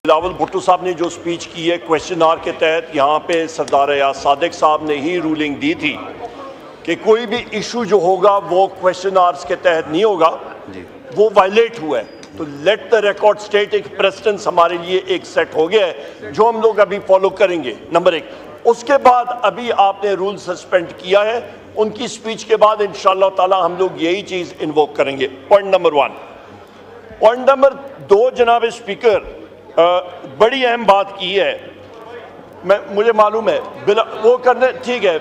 बिलावल भुट्टो साहब ने जो स्पीच की है क्वेश्चन आवर के तहत, यहाँ पे सरदार अयाज सादिक साहब ने ही रूलिंग दी थी कि कोई भी इशू जो होगा वो क्वेश्चन आवर्स के तहत नहीं होगा, वो वायलेट हुआ है। तो लेट द रिकॉर्ड स्टेट, एक प्रेसिडेंस हमारे लिए एक सेट हो गया है जो हम लोग अभी फॉलो करेंगे, नंबर एक। उसके बाद अभी आपने रूल सस्पेंड किया है, उनकी स्पीच के बाद इंशाअल्लाह ताला हम लोग यही चीज़ इन्वोक करेंगे। Point number 1। पॉइंट नंबर 2, जनाब स्पीकर बड़ी अहम बात की है, मुझे मालूम है वो करने, ठीक है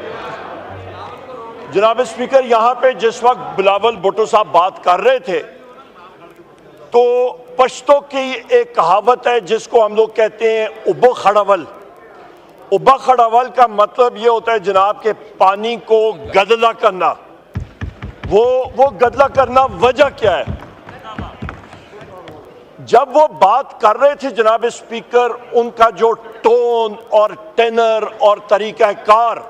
जनाब स्पीकर। यहाँ पे जिस वक्त बिलावल भुट्टो साहब बात कर रहे थे तो पश्तो की एक कहावत है जिसको हम लोग कहते हैं उब्बा खड़ावल। उब्बा खड़ावल का मतलब ये होता है जनाब के पानी को गदला करना। वो गदला करना वजह क्या है? जब वो बात कर रहे थे जनाब स्पीकर, उनका जो टोन और टेनर और तरीक़ाकार,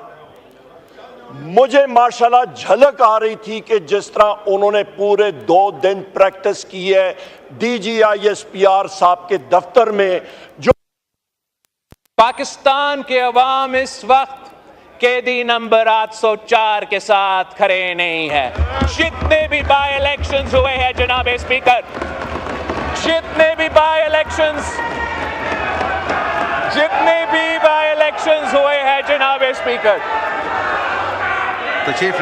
मुझे माशाल्लाह झलक आ रही थी कि जिस तरह उन्होंने पूरे 2 दिन प्रैक्टिस की है DGISPR साहब के दफ्तर में। जो पाकिस्तान के अवाम इस वक्त कैदी नंबर 804 के साथ खड़े नहीं है। जितने भी बाई इलेक्शंस हुए हैं जनाब स्पीकर, जितने भी बाई इलेक्शंस हुए हैं जनाब स्पीकर, तशरीफ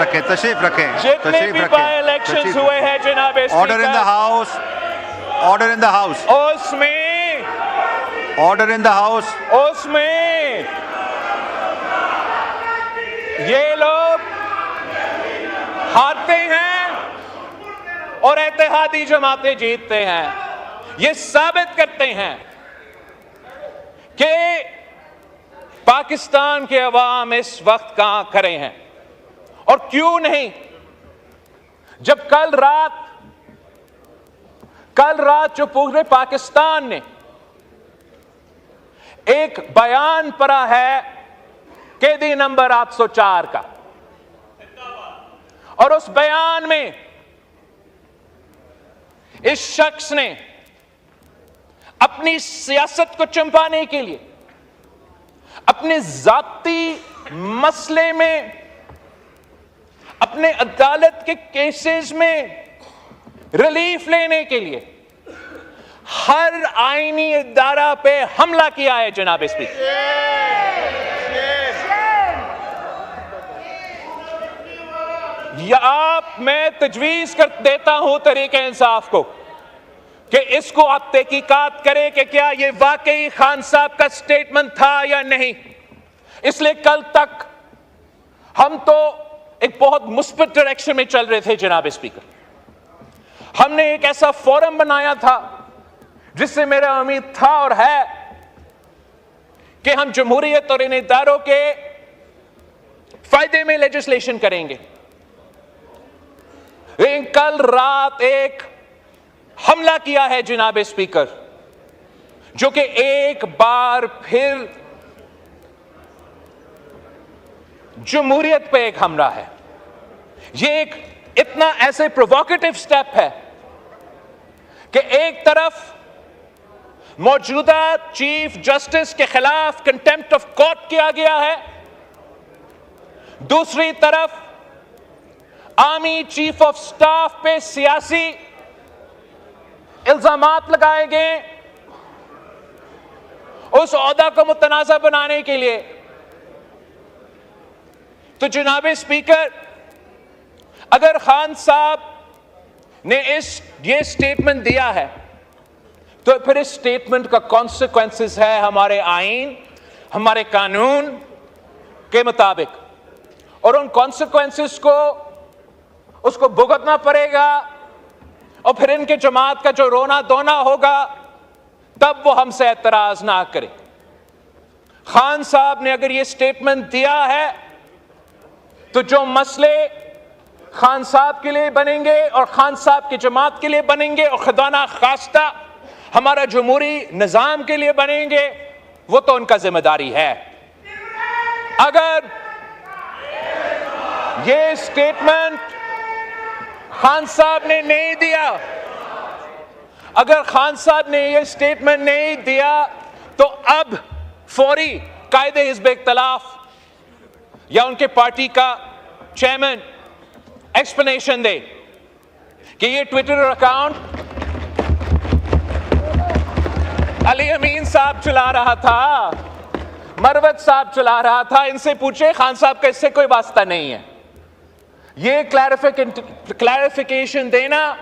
रखें। जितने भी बाई इलेक्शंस हुए हैं जनाब speaker, order in the house, order in the house, उसमें ऑर्डर इन द हाउस, उसमें ये लोग हारते हैं और इत्तेहादी जमातें जीतते हैं। ये साबित करते हैं कि पाकिस्तान के अवाम इस वक्त कहां खड़े हैं और क्यों नहीं। जब कल रात जो पूरे पाकिस्तान ने एक बयान पढ़ा है कैदी नंबर 804 का, और उस बयान में इस शख्स ने अपनी सियासत को चंपाने के लिए, अपने जाती मसले में, अपने अदालत के केसेस में रिलीफ लेने के लिए हर आईनी इदारा पे हमला किया है जनाब स्पीकर। मैं तजवीज कर देता हूं तरीके इंसाफ को कि इसको आप तहकीकात करें कि क्या ये वाकई खान साहब का स्टेटमेंट था या नहीं। इसलिए कल तक हम तो एक बहुत मुस्बत डायरेक्शन में चल रहे थे जनाब स्पीकर। हमने एक ऐसा फोरम बनाया था जिससे मेरा उम्मीद था और है कि हम जमहूरियत और इन इदारों के फायदे में लेजिस्लेशन करेंगे। लेकिन कल रात एक हमला किया है जनाब स्पीकर, जो कि एक बार फिर जमहूरियत पे एक हमला है। ये एक इतना ऐसे प्रोवोकेटिव स्टेप है कि एक तरफ मौजूदा चीफ जस्टिस के खिलाफ कंटेम्प्ट ऑफ कोर्ट किया गया है, दूसरी तरफ आर्मी चीफ ऑफ स्टाफ पे सियासी इल्जामात लगाए गए उस ओहदा को मुतनाज़ा बनाने के लिए। तो जनाब स्पीकर, अगर खान साहब ने ये स्टेटमेंट दिया है तो फिर इस स्टेटमेंट का कॉन्सिक्वेंसेस है हमारे आईन, हमारे कानून के मुताबिक, और उन कॉन्सिक्वेंसेस को उसको भुगतना पड़ेगा। और फिर इनके जमात का जो रोना धोना होगा तब वो हमसे एतराज ना करें। खान साहब ने अगर ये स्टेटमेंट दिया है तो जो मसले खान साहब के लिए बनेंगे और खान साहब की जमात के लिए बनेंगे और खुदा ना खास्ता हमारा जमहूरी निजाम के लिए बनेंगे, वो तो उनका जिम्मेदारी है। अगर ये स्टेटमेंट खान साहब ने नहीं दिया, अगर खान साहब ने ये स्टेटमेंट नहीं दिया तो अब फौरी कायदे हिज़्ब इख्तिलाफ या उनके पार्टी का चेयरमैन एक्सप्लेनेशन दे कि ये ट्विटर अकाउंट अली अमीन साहब चला रहा था, मरवत साहब चला रहा था, इनसे पूछे खान साहब का इससे कोई वास्ता नहीं है। ये क्लैरिफिकेशन देना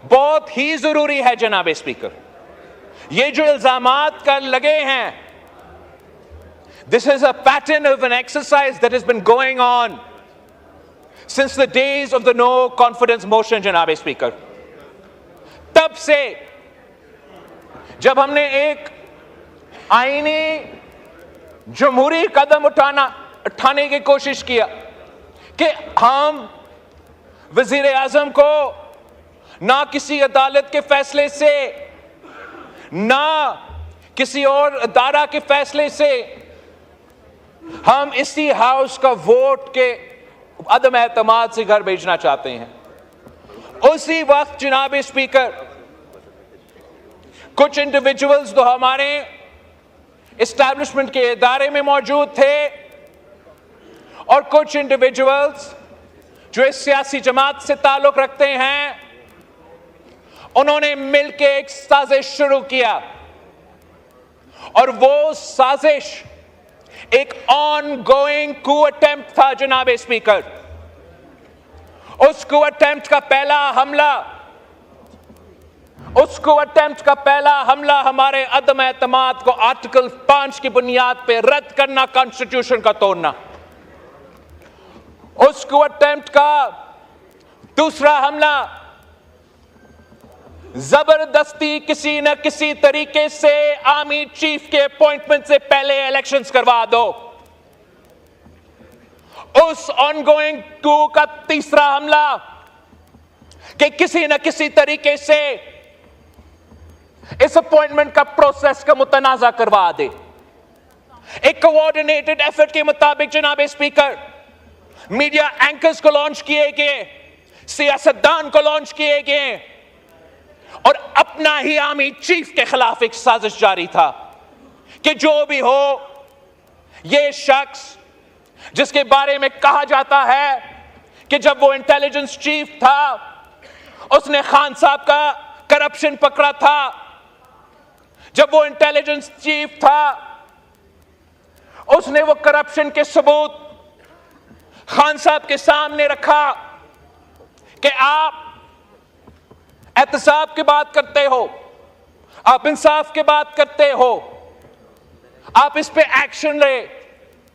बहुत ही जरूरी है जनाब स्पीकर। ये जो इल्जामात कर लगे हैं, this is a pattern of an exercise that has been going on since the days of the no confidence motion जनाब स्पीकर। तब से जब हमने एक आईनी जमहूरी कदम उठाने की कोशिश किया कि हम वजीर आजम को ना किसी अदालत के फैसले से ना किसी और अदारा के फैसले से हम इसी हाउस का वोट के अदम एतमाद से घर भेजना चाहते हैं, उसी वक्त जनाब स्पीकर कुछ इंडिविजुअल्स जो हमारे एस्टैब्लिशमेंट के इदारे में मौजूद थे और कुछ इंडिविजुअल्स जो इस सियासी जमात से ताल्लुक रखते हैं, उन्होंने मिलकर एक साजिश शुरू किया और वो साजिश एक ऑनगोइंग कू अटेम्प्ट था जनाब स्पीकर। उस कू अटेम्प्ट का पहला हमला हमारे अदम एतमाद को आर्टिकल 5 की बुनियाद पे रद्द करना, कॉन्स्टिट्यूशन का तोड़ना। उस कू अटेम्प्ट का दूसरा हमला जबरदस्ती किसी न किसी तरीके से आर्मी चीफ के अपॉइंटमेंट से पहले इलेक्शंस करवा दो। उस ऑनगोइंग कू का तीसरा हमला कि किसी न किसी तरीके से इस अपॉइंटमेंट का प्रोसेस का मुतनाजा करवा दे। एक कोऑर्डिनेटेड एफर्ट के मुताबिक जनाब स्पीकर मीडिया एंकर्स को लॉन्च किए गए, सियासतदान को लॉन्च किए गए और अपना ही आर्मी चीफ के खिलाफ एक साजिश जारी था कि जो भी हो, ये शख्स जिसके बारे में कहा जाता है कि जब वो इंटेलिजेंस चीफ था उसने खान साहब का करप्शन पकड़ा था, जब वो इंटेलिजेंस चीफ था उसने वो करप्शन के सबूत खान साहब के सामने रखा कि आप एहतसाब की बात करते हो, आप इंसाफ की बात करते हो, आप इस पे एक्शन ले।